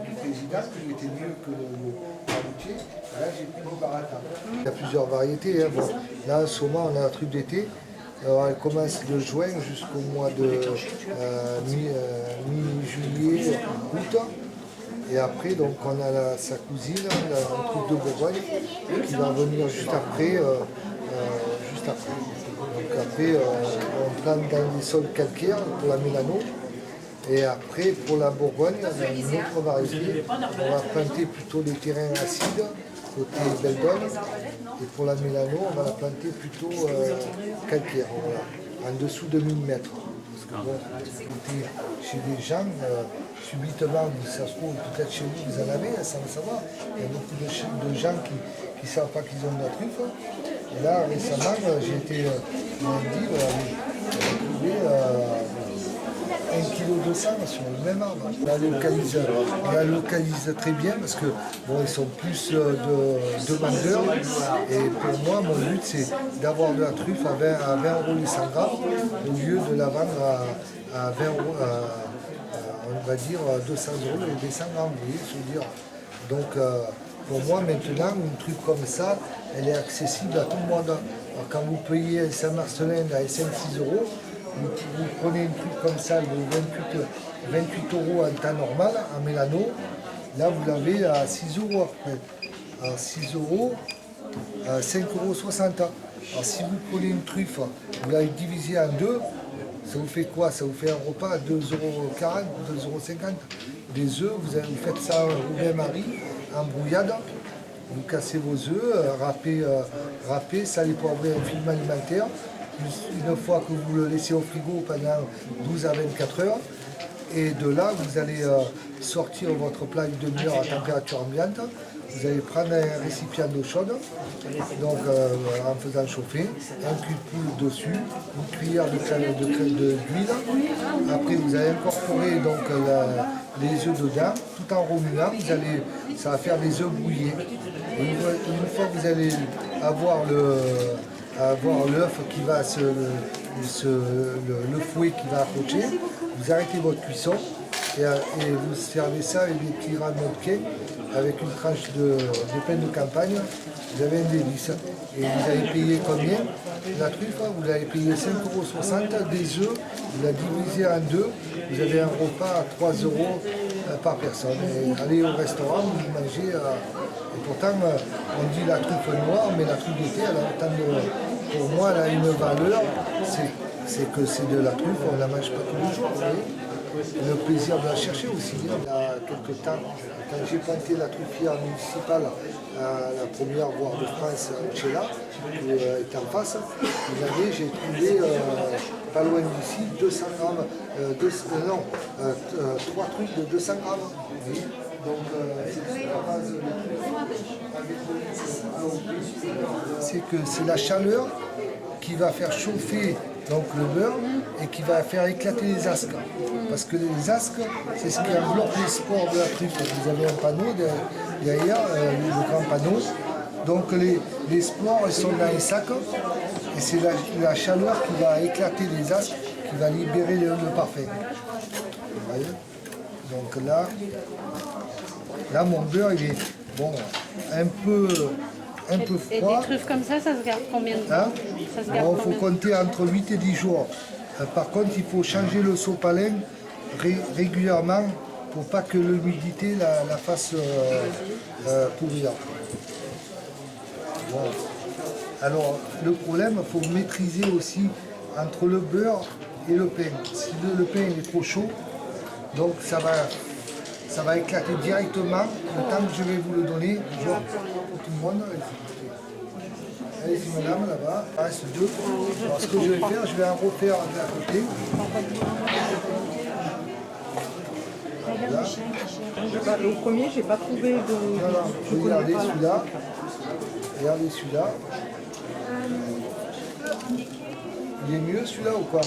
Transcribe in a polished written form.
du président, qui était mieux que le routier. Là, j'ai pris du baratin. Il y a plusieurs variétés. Hein. Bon, là, en ce moment, on a un truc d'été. Alors, elle commence de juin jusqu'au mois de mi-juillet, août. Et après, donc, on a sa cousine, un truc de Bourgogne, qui va venir juste après. Donc après, on plante dans des sols calcaires pour la mélano. Et après, pour la Bourgogne, on a une autre variété. On va planter plutôt les terrains acides, côté Beldon. Et pour la mélano, on va la planter plutôt calcaire, voilà, en dessous de 1000 mètres. Parce que bon, écoutez, chez des gens, subitement, ça se trouve, peut-être chez vous, vous en avez, sans le savoir. Il y a beaucoup de gens qui ne savent pas qu'ils ont de la truffe. Et là, récemment, j'ai été lundi, j'ai trouvé 1,2 kg sur le même arbre. On la localise très bien parce que bon, ils sont plus de vendeurs. Et pour moi, mon but, c'est d'avoir de la truffe à 20 euros les 100 grammes au lieu de la vendre à 20 euros, on va dire 200 euros les 100 grammes. Vous voyez, je veux dire. Donc, pour moi, maintenant, une truffe comme ça, elle est accessible à tout le monde. Alors, quand vous payez un Saint-Marcelin à 5-6 euros, vous prenez une truffe comme ça de 28 euros en temps normal, en mélano. Là, vous l'avez à 6 euros après. À 6 euros, 5,60 €. Alors, si vous prenez une truffe, vous l'avez divisée en deux, ça vous fait quoi? Ça vous fait un repas à 2,40 €, 2,50 €. Des œufs, vous faites ça au bain-marie, en brouillade. Vous cassez vos œufs, râpez, salez, poivrez un film alimentaire. Une fois que vous le laissez au frigo pendant 12 à 24 heures. Et de là, vous allez sortir votre plat une demi-heure à température ambiante. Vous allez prendre un récipient d'eau chaude, donc en faisant chauffer, un cul de poule dessus, une cuillère d'huile. Après, vous allez incorporer donc, les œufs dedans, tout en remuant. Ça va faire des œufs brouillés. Et une fois que vous allez avoir l'œuf qui va le fouet qui va approcher, vous arrêtez votre cuisson et vous servez ça avec des petits ramotquets avec une tranche de pain de campagne. Vous avez un délice. Et vous allez payer combien? La truffe, vous allez payer 5,60 €. Des œufs, vous la divisez en deux. Vous avez un repas à 3 € par personne. Et allez au restaurant, vous mangez. Et pourtant, on dit la truffe noire, mais la truffe d'été, elle a autant de. Pour moi, elle a une valeur. C'est que c'est de la truffe, on ne la mange pas tous les jours. Vous voyez, le plaisir de la chercher aussi. Il y a quelques temps, quand j'ai planté la truffière municipale, la première voire de France, Chela, qui est en face, j'ai trouvé pas loin d'ici 200 grammes, 3 trucs de 200 grammes. Vous voyez. Donc, c'est que c'est la chaleur qui va faire chauffer donc, le beurre et qui va faire éclater les asques. Parce que les asques, c'est ce qui enveloppe les spores de la truffe. Vous avez un panneau derrière, le grand panneau. Donc les spores, elles sont dans les sacs et c'est la chaleur qui va éclater les asques, qui va libérer le parfum. Vous voyez? Donc là, mon beurre, il est bon, un peu froid. Et des truffes comme ça se garde combien de temps? Il faut compter entre 8 et 10 jours. Par contre, il faut changer le sopalin régulièrement pour pas que l'humidité la fasse pourrir. Bon. Alors, le problème, il faut maîtriser aussi entre le beurre et le pain. Si le pain est trop chaud, donc ça va éclater directement. Le temps que je vais vous le donner, pour tout le monde. Allez-y madame, là-bas, il reste 2. Alors ce que je vais faire, je vais en refaire à côté. Voilà. Le premier, j'ai pas trouvé de. Non, regardez celui-là. Regardez celui-là. Il est mieux celui-là ou quoi?